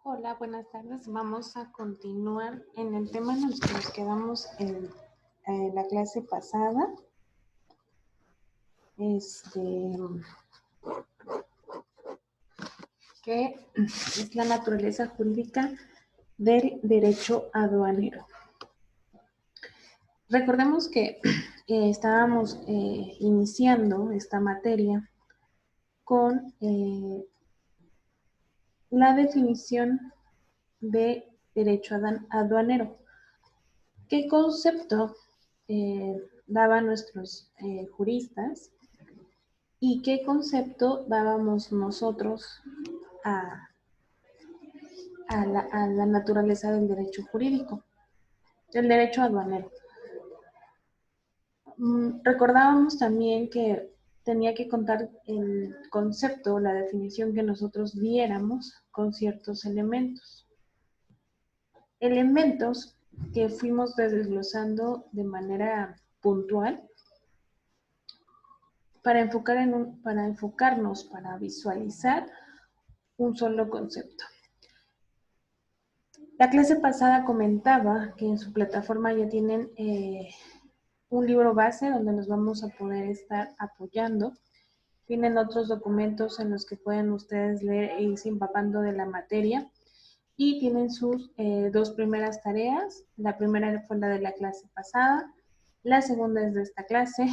Hola, buenas tardes. Vamos a continuar en el tema en el que nos quedamos en la clase pasada. Que es la naturaleza jurídica del derecho aduanero. Recordemos que estábamos iniciando esta materia con la definición de derecho aduanero. ¿Qué concepto daban nuestros juristas y qué concepto dábamos nosotros a la naturaleza del derecho jurídico, del derecho aduanero? Recordábamos también que tenía que contar el concepto, la definición que nosotros diéramos con ciertos elementos. Elementos que fuimos desglosando de manera puntual para enfocarnos, para visualizar un solo concepto. La clase pasada comentaba que en su plataforma ya tienen un libro base donde nos vamos a poder estar apoyando. Tienen otros documentos en los que pueden ustedes leer e irse empapando de la materia. Y tienen sus dos primeras tareas. La primera fue la de la clase pasada. La segunda es de esta clase.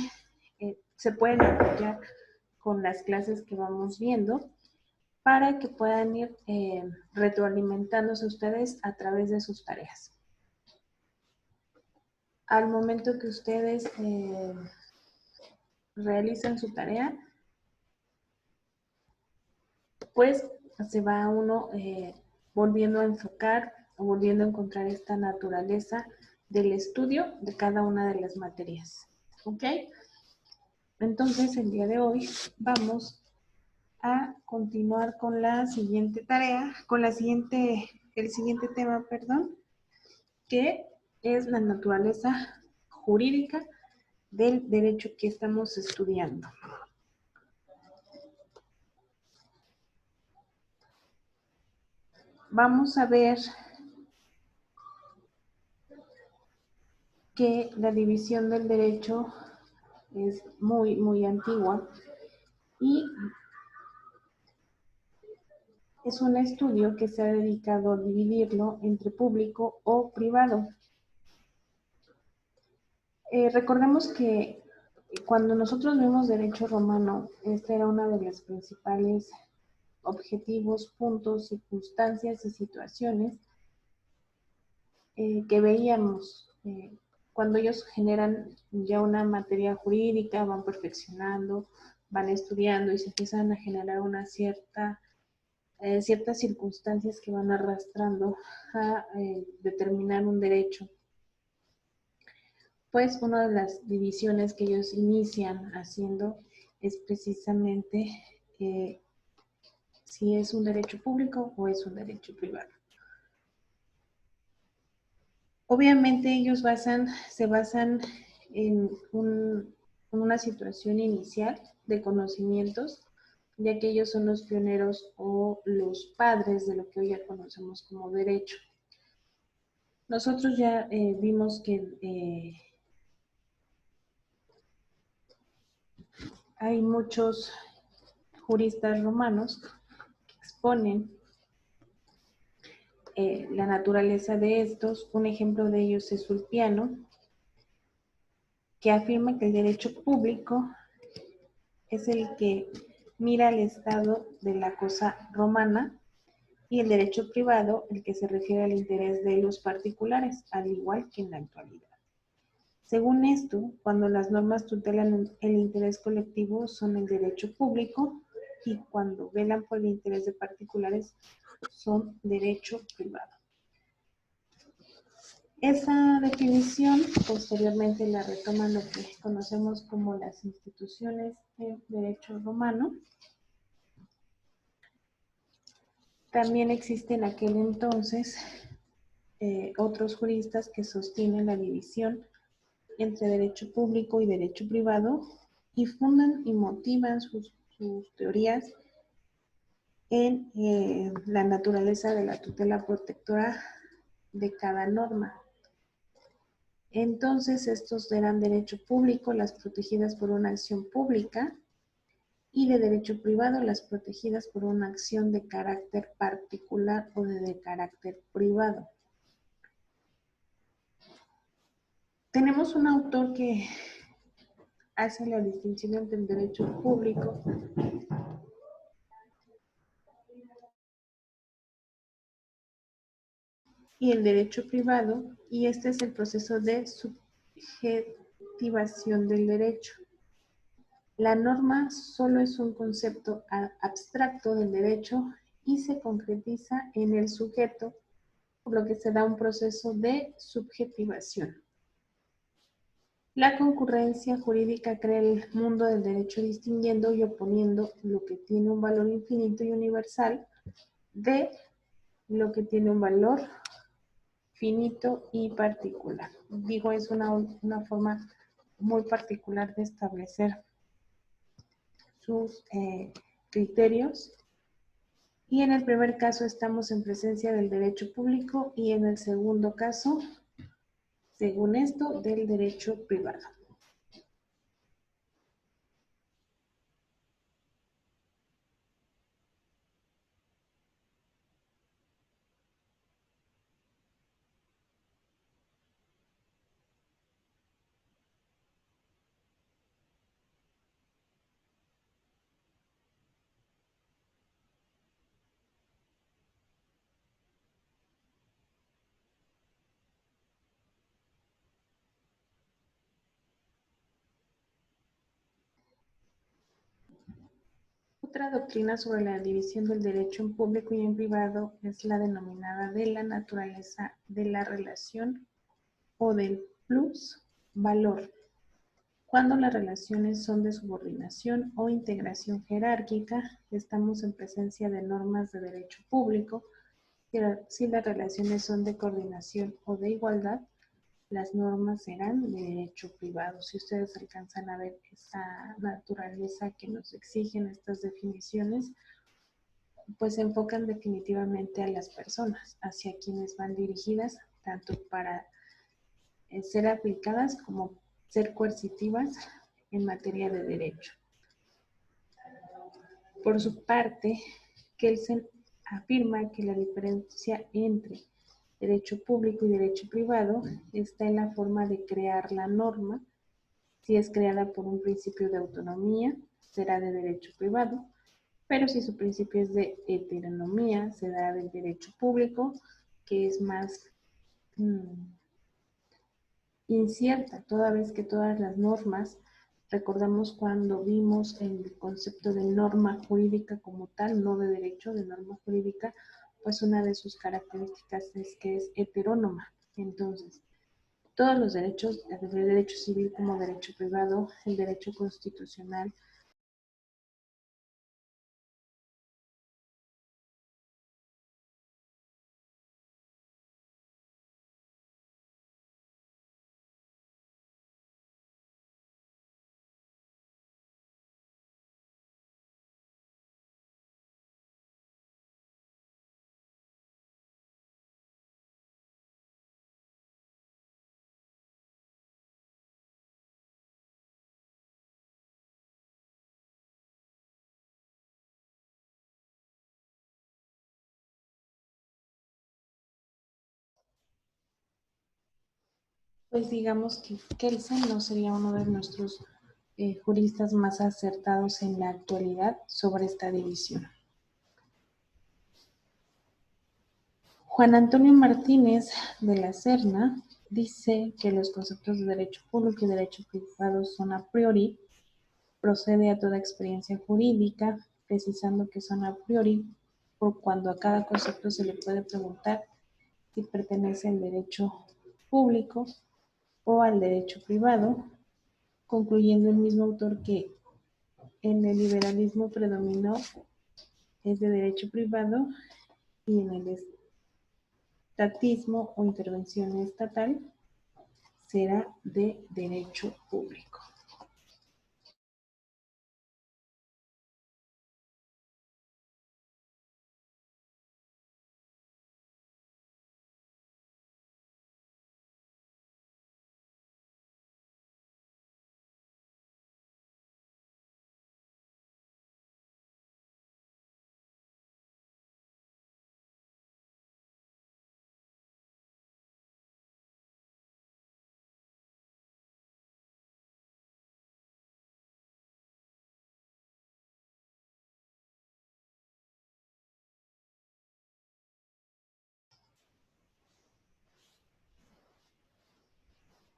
Se pueden apoyar con las clases que vamos viendo para que puedan ir retroalimentándose ustedes a través de sus tareas. Al momento que ustedes realizan su tarea, pues se va uno volviendo a enfocar o volviendo a encontrar esta naturaleza del estudio de cada una de las materias. ¿Ok? Entonces, el día de hoy vamos a continuar con la siguiente tarea, con el siguiente tema, que es la naturaleza jurídica del derecho que estamos estudiando. Vamos a ver que la división del derecho es muy, muy antigua y es un estudio que se ha dedicado a dividirlo entre público o privado. Recordemos que cuando nosotros vimos derecho romano, este era uno de los principales objetivos, puntos, circunstancias y situaciones que veíamos cuando ellos generan ya una materia jurídica, van perfeccionando, van estudiando y se empiezan a generar una ciertas circunstancias que van arrastrando a determinar un derecho. Pues una de las divisiones que ellos inician haciendo es precisamente si es un derecho público o es un derecho privado. Obviamente ellos se basan en una situación inicial de conocimientos, ya que ellos son los pioneros o los padres de lo que hoy ya conocemos como derecho. Nosotros ya vimos que hay muchos juristas romanos que exponen la naturaleza de estos. Un ejemplo de ellos es Ulpiano, que afirma que el derecho público es el que mira el estado de la cosa romana y el derecho privado el que se refiere al interés de los particulares, al igual que en la actualidad. Según esto, cuando las normas tutelan el interés colectivo son el derecho público y cuando velan por el interés de particulares son derecho privado. Esa definición posteriormente la retoman lo que conocemos como las instituciones de derecho romano. También existe en aquel entonces otros juristas que sostienen la división entre derecho público y derecho privado y fundan y motivan sus teorías en la naturaleza de la tutela protectora de cada norma. Entonces, estos serán derecho público, las protegidas por una acción pública, y de derecho privado, las protegidas por una acción de carácter particular o de carácter privado. Tenemos un autor que hace la distinción entre el derecho público y el derecho privado, y este es el proceso de subjetivación del derecho. La norma solo es un concepto abstracto del derecho y se concretiza en el sujeto, por lo que se da un proceso de subjetivación. La concurrencia jurídica crea el mundo del derecho distinguiendo y oponiendo lo que tiene un valor infinito y universal de lo que tiene un valor finito y particular. Digo, es una forma muy particular de establecer sus criterios. Y en el primer caso estamos en presencia del derecho público y en el segundo caso, según esto, del derecho privado. Otra doctrina sobre la división del derecho en público y en privado es la denominada de la naturaleza de la relación o del plus valor, cuando las relaciones son de subordinación o integración jerárquica. Estamos en presencia de normas de derecho público. Si las relaciones son de coordinación o de igualdad, las normas serán de derecho privado. Si ustedes alcanzan a ver esa naturaleza que nos exigen estas definiciones, pues se enfocan definitivamente a las personas, hacia quienes van dirigidas, tanto para ser aplicadas como ser coercitivas en materia de derecho. Por su parte, Kelsen afirma que la diferencia entre derecho público y derecho privado está en la forma de crear la norma. Si es creada por un principio de autonomía, será de derecho privado, pero si su principio es de heteronomía, se da del derecho público, que es más incierta, toda vez que todas las normas, recordamos cuando vimos el concepto de norma jurídica como tal, no de derecho, de norma jurídica, pues una de sus características es que es heterónoma. Entonces, todos los derechos, el derecho civil como derecho privado, el derecho constitucional, pues digamos que Kelsen no sería uno de nuestros juristas más acertados en la actualidad sobre esta división. Juan Antonio Martínez de la Serna dice que los conceptos de derecho público y derecho privado son a priori, procede a toda experiencia jurídica, precisando que son a priori por cuando a cada concepto se le puede preguntar si pertenece al derecho público o al derecho privado, concluyendo el mismo autor que en el liberalismo predominó es de derecho privado y en el estatismo o intervención estatal será de derecho público.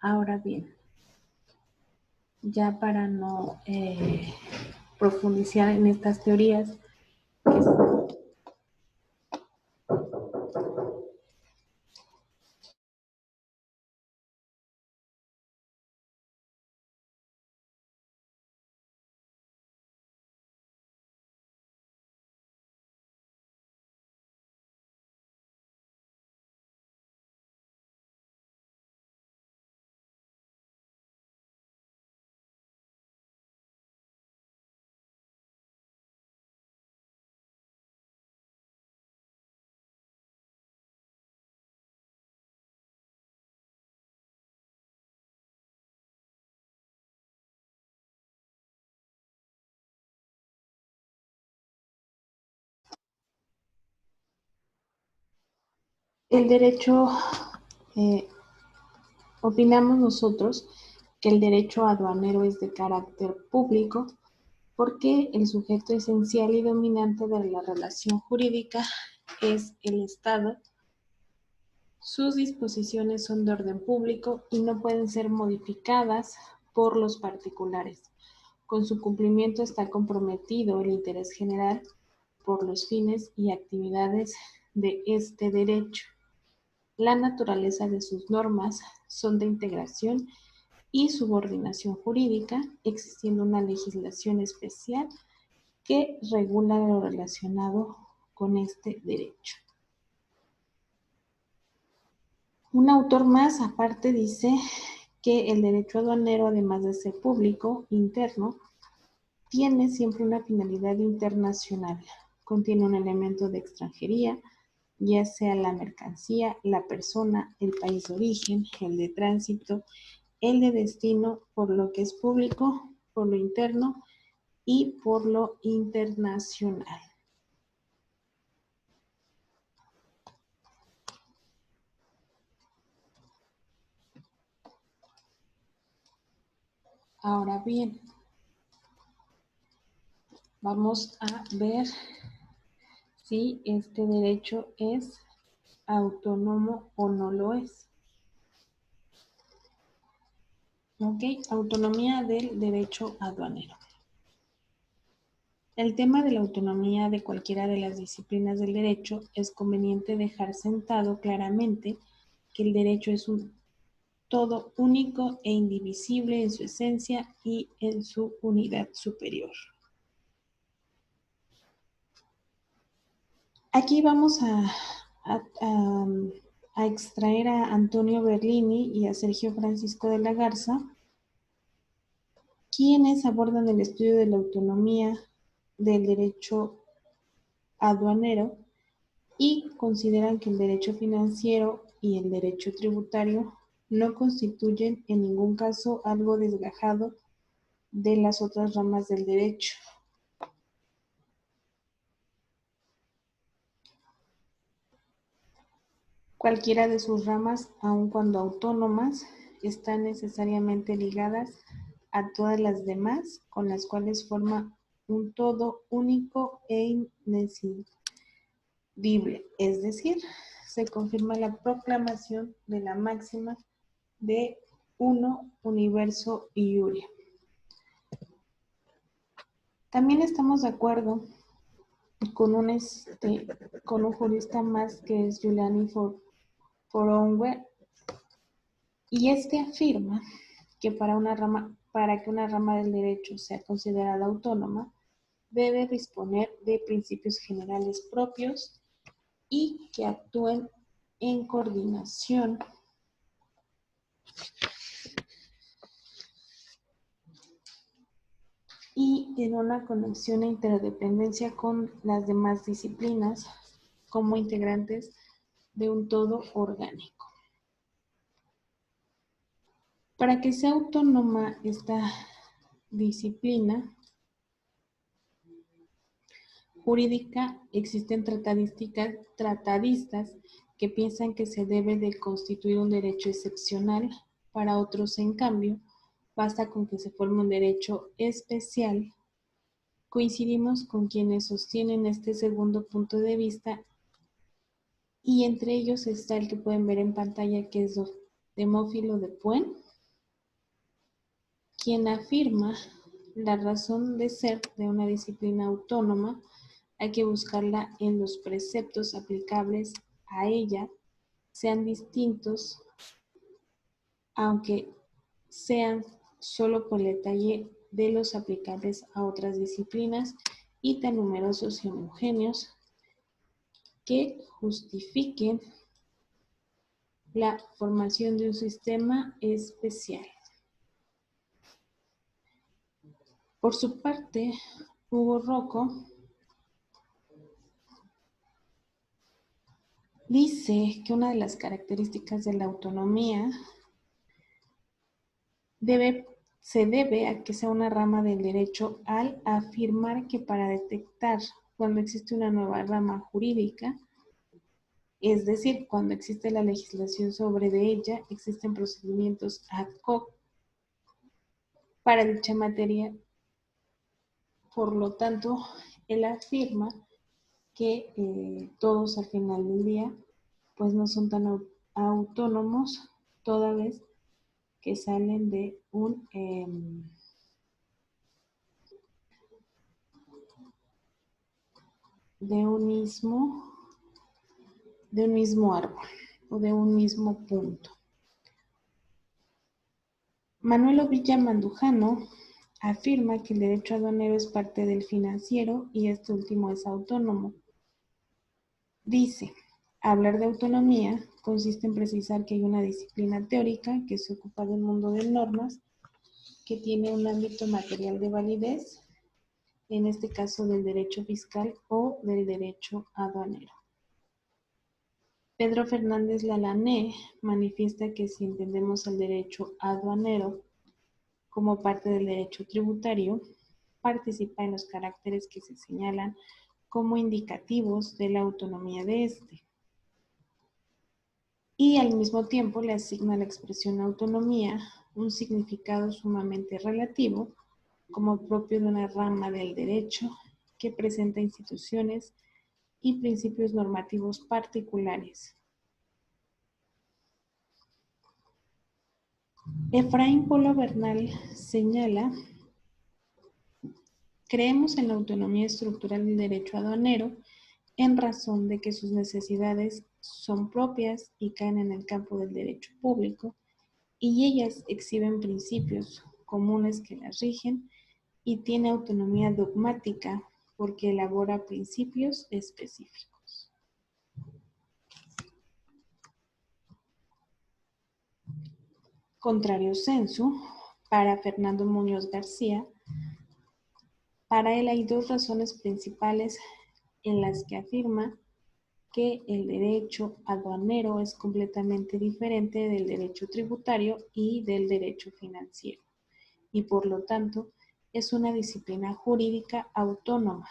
Ahora bien, ya para no profundizar en estas teorías, el derecho, opinamos nosotros que el derecho aduanero es de carácter público porque el sujeto esencial y dominante de la relación jurídica es el Estado. Sus disposiciones son de orden público y no pueden ser modificadas por los particulares. Con su cumplimiento está comprometido el interés general por los fines y actividades de este derecho. La naturaleza de sus normas son de integración y subordinación jurídica, existiendo una legislación especial que regula lo relacionado con este derecho. Un autor más aparte dice que el derecho aduanero, además de ser público, interno, tiene siempre una finalidad internacional. Contiene un elemento de extranjería, ya sea la mercancía, la persona, el país de origen, el de tránsito, el de destino, por lo que es público, por lo interno y por lo internacional. Ahora bien, vamos a ver si este derecho es autónomo o no lo es. Ok, autonomía del derecho aduanero. El tema de la autonomía de cualquiera de las disciplinas del derecho es conveniente dejar sentado claramente que el derecho es un todo único e indivisible en su esencia y en su unidad superior. Aquí vamos a extraer a Antonio Berlini y a Sergio Francisco de la Garza, quienes abordan el estudio de la autonomía del derecho aduanero y consideran que el derecho financiero y el derecho tributario no constituyen en ningún caso algo desgajado de las otras ramas del derecho. Cualquiera de sus ramas, aun cuando autónomas, están necesariamente ligadas a todas las demás, con las cuales forma un todo único e inescindible. Es decir, se confirma la proclamación de la máxima de uno universo iure. También estamos de acuerdo con un jurista más que es Giuliani Foroughi, y este afirma que para que una rama del derecho sea considerada autónoma, debe disponer de principios generales propios y que actúen en coordinación y en una conexión e interdependencia con las demás disciplinas como integrantes de un todo orgánico. Para que sea autónoma esta disciplina jurídica, existen tratadistas que piensan que se debe de constituir un derecho excepcional. Para otros, en cambio, basta con que se forme un derecho especial. Coincidimos con quienes sostienen este segundo punto de vista, y entre ellos está el que pueden ver en pantalla, que es Demófilo de Puen, quien afirma la razón de ser de una disciplina autónoma, hay que buscarla en los preceptos aplicables a ella, sean distintos, aunque sean solo por el detalle de los aplicables a otras disciplinas y tan numerosos y homogéneos que justifiquen la formación de un sistema especial. Por su parte, Hugo Rocco dice que una de las características de la autonomía se debe a que sea una rama del derecho al afirmar que para detectar cuando existe una nueva rama jurídica, es decir, cuando existe la legislación sobre de ella, existen procedimientos ad hoc para dicha materia. Por lo tanto, él afirma que todos al final del día pues no son tan autónomos toda vez que salen de un mismo árbol o de un mismo punto. Manuel Ovilla Mandujano afirma que el derecho aduanero es parte del financiero y este último es autónomo. Dice, hablar de autonomía consiste en precisar que hay una disciplina teórica que se ocupa del mundo de normas, que tiene un ámbito material de validez, en este caso del derecho fiscal o del derecho aduanero. Pedro Fernández Lalané manifiesta que si entendemos el derecho aduanero como parte del derecho tributario, participa en los caracteres que se señalan como indicativos de la autonomía de este. Y al mismo tiempo le asigna a la expresión autonomía un significado sumamente relativo, como propio de una rama del derecho que presenta instituciones y principios normativos particulares. Efraín Polo Bernal señala: creemos en la autonomía estructural del derecho aduanero en razón de que sus necesidades son propias y caen en el campo del derecho público, y ellas exhiben principios comunes que las rigen, y tiene autonomía dogmática porque elabora principios específicos. Contrario sensu, para Fernando Muñoz García, para él hay dos razones principales en las que afirma que el derecho aduanero es completamente diferente del derecho tributario y del derecho financiero, y por lo tanto es una disciplina jurídica autónoma.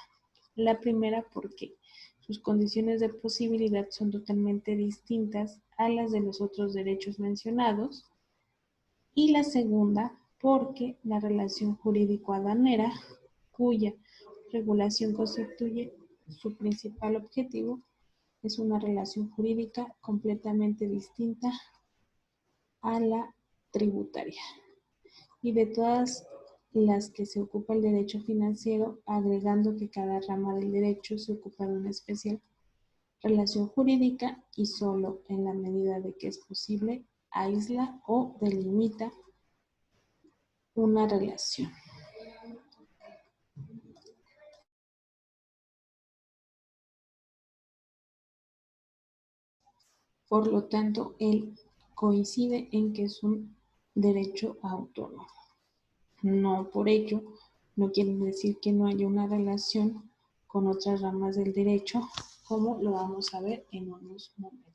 La primera porque sus condiciones de posibilidad son totalmente distintas a las de los otros derechos mencionados, y la segunda porque la relación jurídico-aduanera, cuya regulación constituye su principal objetivo, es una relación jurídica completamente distinta a la tributaria. Y de todas las que se ocupa el derecho financiero, agregando que cada rama del derecho se ocupa de una especial relación jurídica y solo en la medida de que es posible aísla o delimita una relación. Por lo tanto, él coincide en que es un derecho autónomo. No por ello, no quiere decir que no haya una relación con otras ramas del derecho, como lo vamos a ver en unos momentos.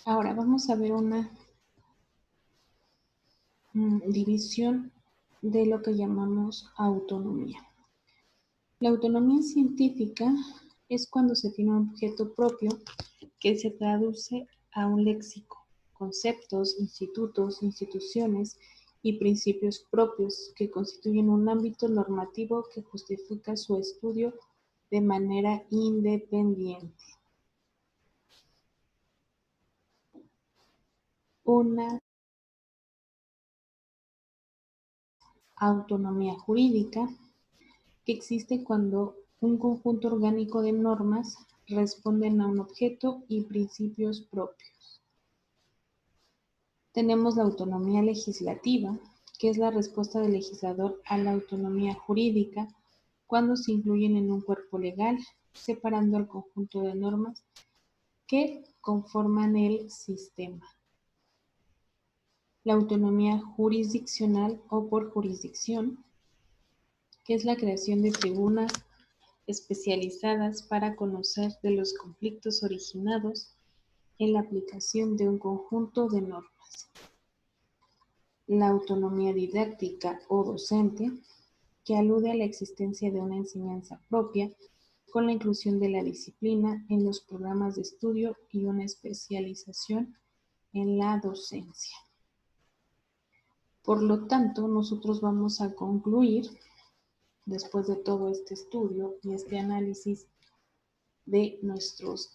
Ahora vamos a ver una división de lo que llamamos autonomía. La autonomía científica es cuando se tiene un objeto propio que se traduce a un léxico, conceptos, institutos, instituciones y principios propios que constituyen un ámbito normativo que justifica su estudio de manera independiente. Una autonomía jurídica que existe cuando un conjunto orgánico de normas responden a un objeto y principios propios. Tenemos la autonomía legislativa, que es la respuesta del legislador a la autonomía jurídica cuando se incluyen en un cuerpo legal, separando el conjunto de normas que conforman el sistema. La autonomía jurisdiccional o por jurisdicción, que es la creación de tribunas especializadas para conocer de los conflictos originados en la aplicación de un conjunto de normas. La autonomía didáctica o docente, que alude a la existencia de una enseñanza propia con la inclusión de la disciplina en los programas de estudio y una especialización en la docencia. Por lo tanto, nosotros vamos a concluir, después de todo este estudio y este análisis de nuestros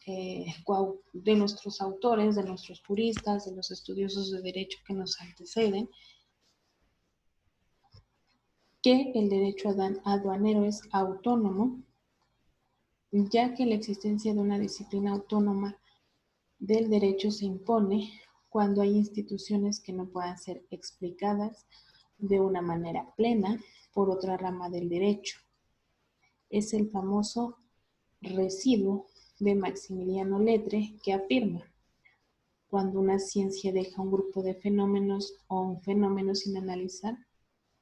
autores, de nuestros juristas, de los estudiosos de derecho que nos anteceden, que el derecho aduanero es autónomo, ya que la existencia de una disciplina autónoma del derecho se impone cuando hay instituciones que no puedan ser explicadas de una manera plena por otra rama del derecho. Es el famoso residuo de Maximiliano Lettre que afirma: cuando una ciencia deja un grupo de fenómenos o un fenómeno sin analizar,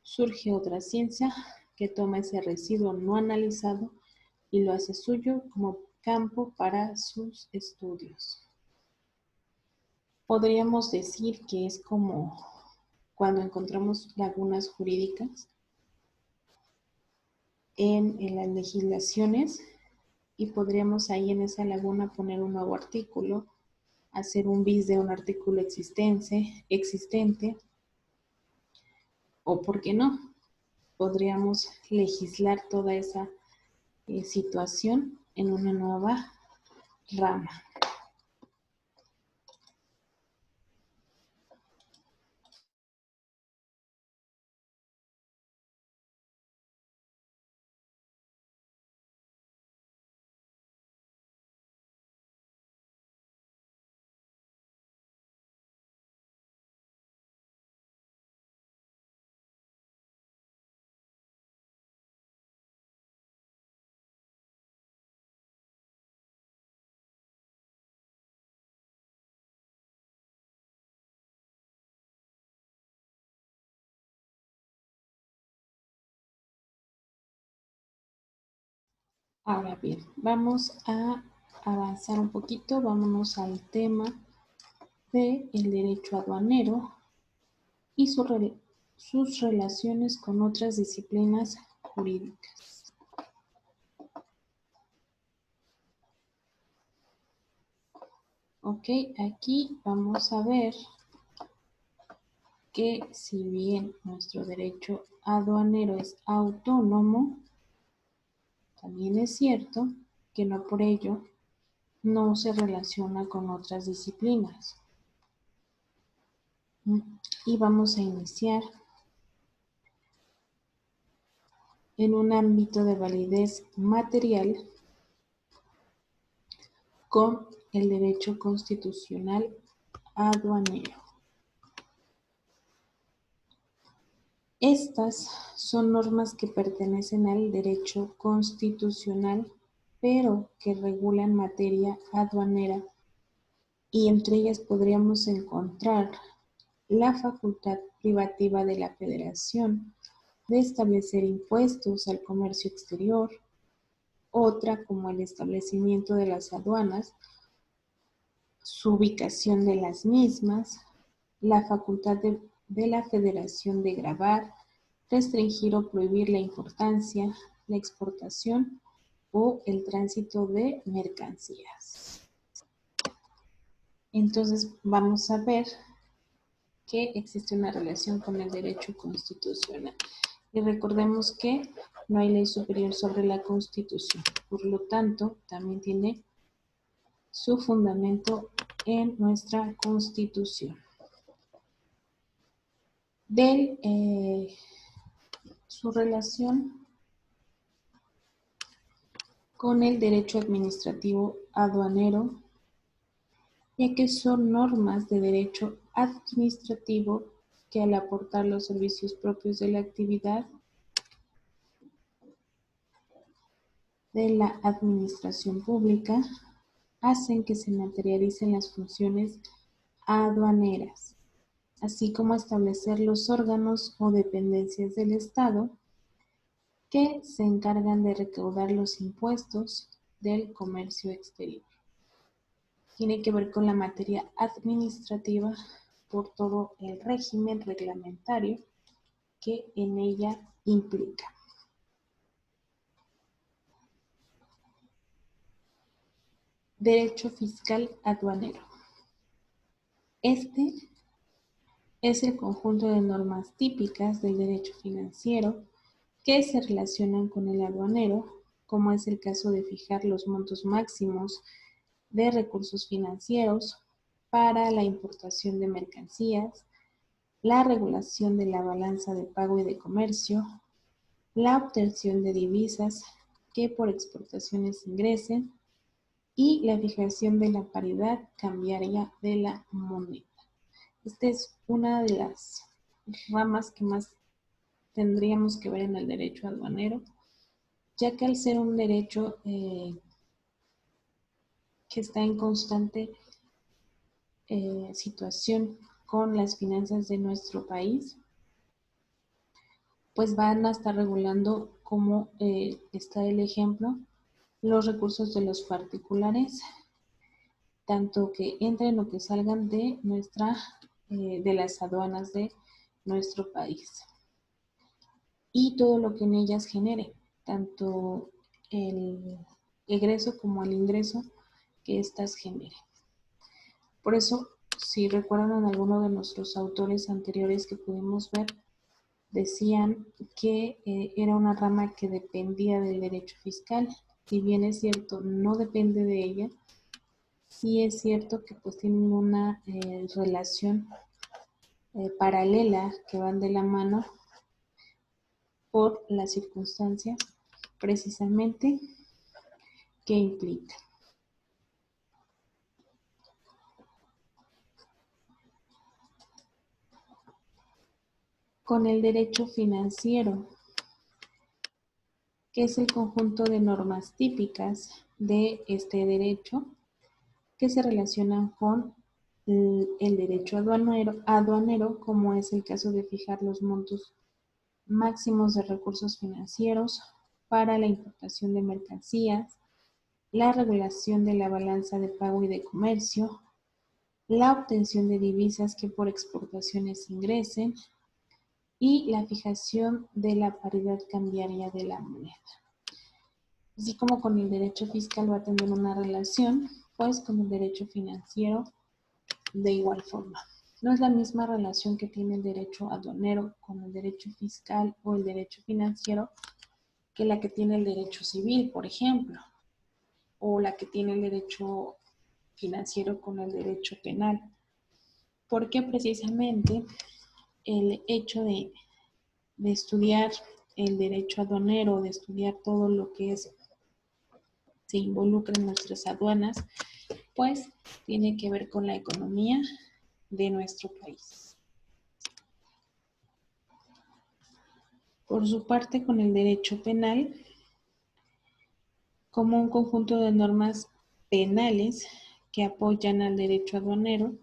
surge otra ciencia que toma ese residuo no analizado y lo hace suyo como campo para sus estudios. Podríamos decir que es como cuando encontramos lagunas jurídicas en las legislaciones y podríamos ahí en esa laguna poner un nuevo artículo, hacer un bis de un artículo existente, o por qué no, podríamos legislar toda esa situación en una nueva rama. Ahora bien, vamos a avanzar un poquito, vámonos al tema del derecho aduanero y sus relaciones con otras disciplinas jurídicas. Ok, aquí vamos a ver que si bien nuestro derecho aduanero es autónomo, también es cierto que no por ello no se relaciona con otras disciplinas. Y vamos a iniciar en un ámbito de validez material con el derecho constitucional aduanero. Estas son normas que pertenecen al derecho constitucional, pero que regulan materia aduanera, y entre ellas podríamos encontrar la facultad privativa de la Federación de establecer impuestos al comercio exterior, otra como el establecimiento de las aduanas su ubicación de las mismas, la facultad de la Federación de gravar, restringir o prohibir la importancia, la exportación o el tránsito de mercancías. Entonces vamos a ver que existe una relación con el derecho constitucional. Y recordemos que no hay ley superior sobre la Constitución. Por lo tanto, también tiene su fundamento en nuestra Constitución. Su relación con el derecho administrativo aduanero, ya que son normas de derecho administrativo que al aportar los servicios propios de la actividad de la administración pública, hacen que se materialicen las funciones aduaneras, así como establecer los órganos o dependencias del Estado que se encargan de recaudar los impuestos del comercio exterior. Tiene que ver con la materia administrativa por todo el régimen reglamentario que en ella implica. Derecho fiscal aduanero. Este es el conjunto de normas típicas del derecho financiero que se relacionan con el aduanero, como es el caso de fijar los montos máximos de recursos financieros para la importación de mercancías, la regulación de la balanza de pago y de comercio, la obtención de divisas que por exportaciones ingresen y la fijación de la paridad cambiaria de la moneda. Esta es una de las ramas que más tendríamos que ver en el derecho aduanero, ya que al ser un derecho que está en constante situación con las finanzas de nuestro país, pues van a estar regulando, como está el ejemplo, los recursos de los particulares, tanto que entren o que salgan de de las aduanas de nuestro país. Y todo lo que en ellas genere, tanto el egreso como el ingreso que éstas generen. Por eso, si recuerdan en alguno de nuestros autores anteriores que pudimos ver, decían que era una rama que dependía del derecho fiscal. Si bien es cierto, no depende de ella, sí es cierto que pues tienen una relación paralela que van de la mano por las circunstancias precisamente que implica. Con el derecho financiero, que es el conjunto de normas típicas de este derecho que se relacionan con el derecho aduanero, como es el caso de fijar los montos máximos de recursos financieros para la importación de mercancías, la regulación de la balanza de pago y de comercio, la obtención de divisas que por exportaciones ingresen y la fijación de la paridad cambiaria de la moneda. Así como con el derecho fiscal va a tener una relación, pues con el derecho financiero de igual forma. No es la misma relación que tiene el derecho aduanero con el derecho fiscal o el derecho financiero que la que tiene el derecho civil, por ejemplo, o la que tiene el derecho financiero con el derecho penal. Porque precisamente el hecho de estudiar el derecho aduanero, de estudiar todo lo que se involucra en nuestras aduanas, pues tiene que ver con la economía de nuestro país. Por su parte, con el derecho penal, como un conjunto de normas penales que apoyan al derecho aduanero,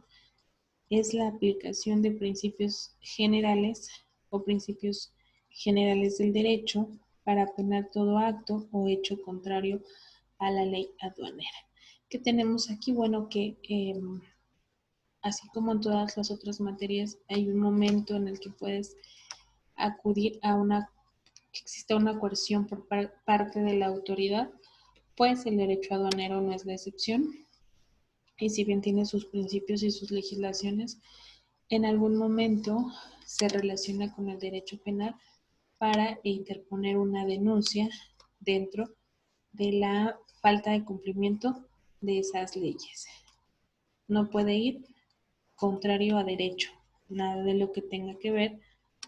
es la aplicación de principios generales o principios generales del derecho para penar todo acto o hecho contrario a la ley aduanera. ¿Qué tenemos aquí? Bueno, que así como en todas las otras materias, hay un momento en el que puedes acudir a que exista una coerción por parte de la autoridad, pues el derecho aduanero no es la excepción. Y si bien tiene sus principios y sus legislaciones, en algún momento se relaciona con el derecho penal para interponer una denuncia dentro de la falta de cumplimiento de esas leyes. No puede ir contrario a derecho. Nada de lo que tenga que ver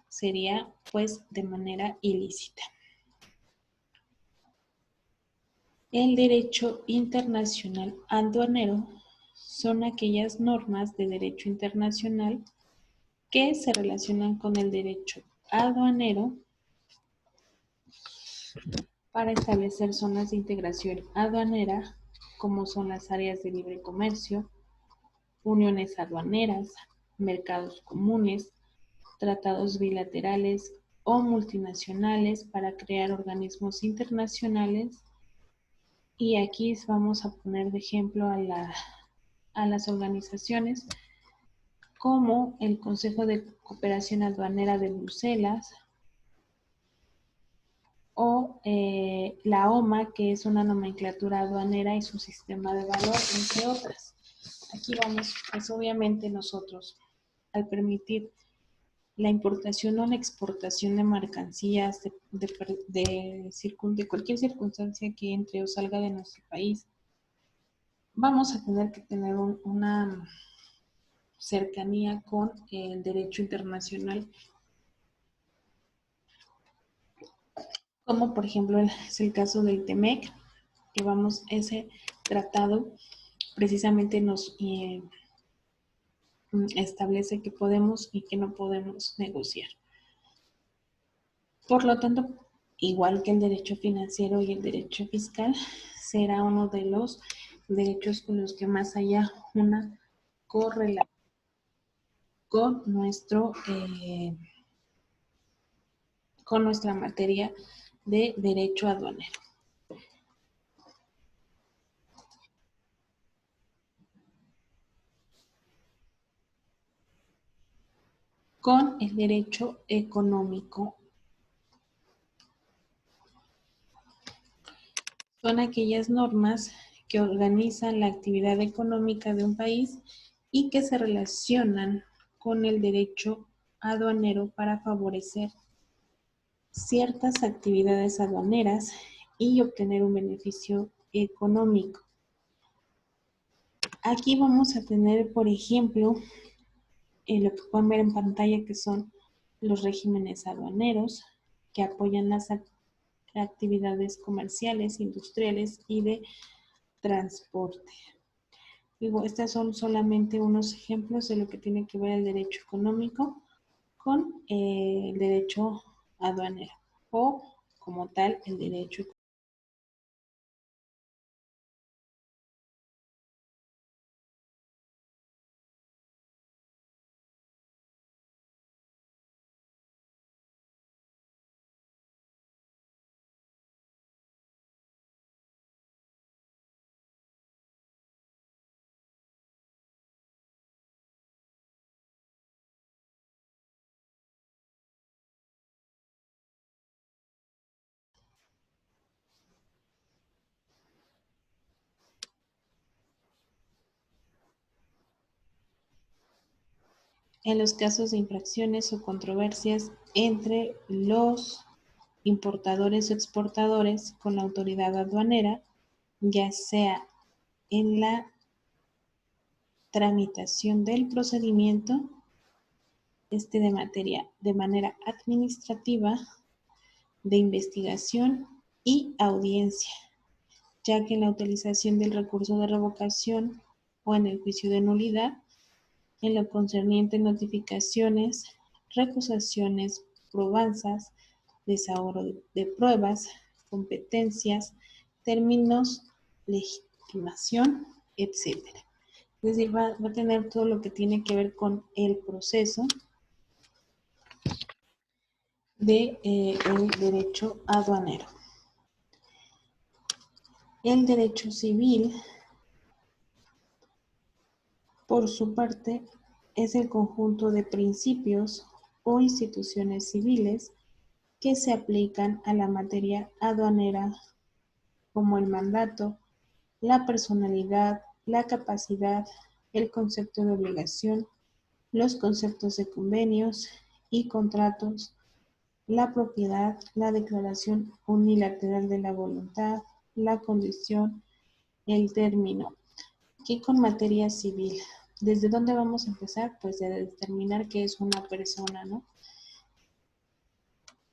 sería pues de manera ilícita. El derecho internacional aduanero son aquellas normas de derecho internacional que se relacionan con el derecho aduanero para establecer zonas de integración aduanera, como son las áreas de libre comercio, uniones aduaneras, mercados comunes, tratados bilaterales o multinacionales para crear organismos internacionales. Y aquí vamos a poner de ejemplo a las organizaciones como el Consejo de Cooperación Aduanera de Bruselas o la OMA, que es una nomenclatura aduanera y su sistema de valor, entre otras. Aquí vamos, pues obviamente nosotros, al permitir la importación o la exportación de mercancías de cualquier circunstancia que entre o salga de nuestro país, vamos a tener que tener una cercanía con el derecho internacional, como por ejemplo es el caso del TEMEC, que vamos, ese tratado precisamente nos establece que podemos y que no podemos negociar. Por lo tanto, igual que el derecho financiero y el derecho fiscal, será uno de los derechos con los que más haya una correlación con con nuestra materia de derecho aduanero. Con el derecho económico, son aquellas normas que organizan la actividad económica de un país y que se relacionan con el derecho aduanero para favorecer ciertas actividades aduaneras y obtener un beneficio económico. Aquí vamos a tener, por ejemplo, lo que pueden ver en pantalla, que son los regímenes aduaneros que apoyan las actividades comerciales, industriales y de transporte. Digo, estos son solamente unos ejemplos de lo que tiene que ver el derecho económico con el derecho aduanero o como tal el derecho económico. En los casos de infracciones o controversias entre los importadores o exportadores con la autoridad aduanera, ya sea en la tramitación del procedimiento de manera administrativa, de investigación y audiencia, ya que en la utilización del recurso de revocación o en el juicio de nulidad, en lo concerniente notificaciones, recusaciones, probanzas, desahogo de pruebas, competencias, términos, legitimación, etcétera. Es decir, va a tener todo lo que tiene que ver con el proceso de el derecho aduanero. El derecho civil por su parte, es el conjunto de principios o instituciones civiles que se aplican a la materia aduanera, como el mandato, la personalidad, la capacidad, el concepto de obligación, los conceptos de convenios y contratos, la propiedad, la declaración unilateral de la voluntad, la condición, el término. ¿Qué con materia civil? ¿Desde dónde vamos a empezar? Pues de determinar qué es una persona, ¿no?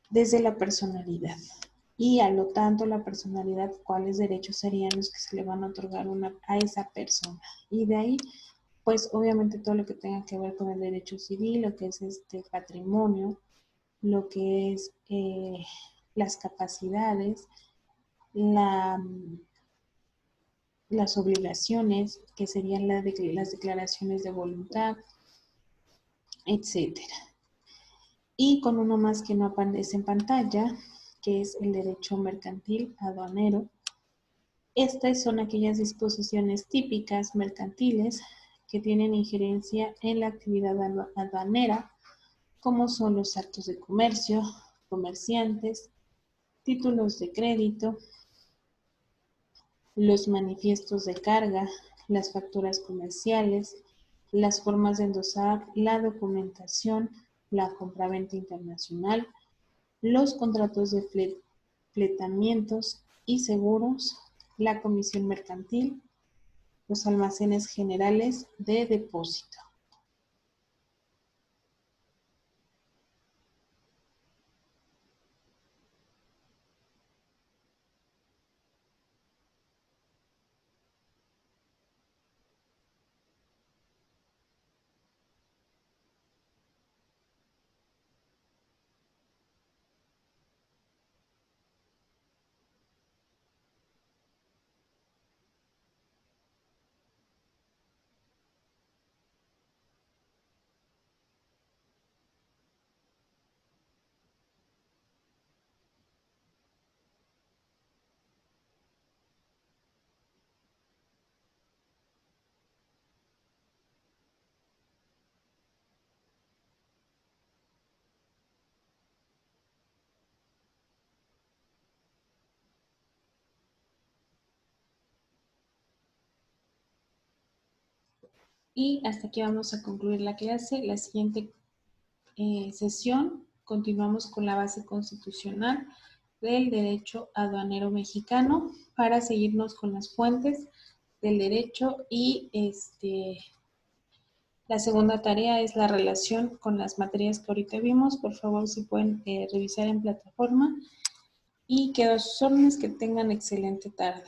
Desde la personalidad. Y a lo tanto la personalidad, cuáles derechos serían los que se le van a otorgar a esa persona. Y de ahí, pues obviamente todo lo que tenga que ver con el derecho civil, lo que es patrimonio, lo que es las capacidades, las obligaciones, que serían las declaraciones de voluntad, etcétera. Y con uno más que no aparece en pantalla, que es el derecho mercantil aduanero. Estas son aquellas disposiciones típicas mercantiles que tienen injerencia en la actividad aduanera, como son los actos de comercio, comerciantes, títulos de crédito, los manifiestos de carga, las facturas comerciales, las formas de endosar, la documentación, la compraventa internacional, los contratos de fletamientos y seguros, la comisión mercantil, los almacenes generales de depósito. Y hasta aquí vamos a concluir la clase. La siguiente sesión continuamos con la base constitucional del derecho aduanero mexicano para seguirnos con las fuentes del derecho y la segunda tarea es la relación con las materias que ahorita vimos. Por favor, si pueden revisar en plataforma y quedo a sus órdenes. Que tengan excelente tarde.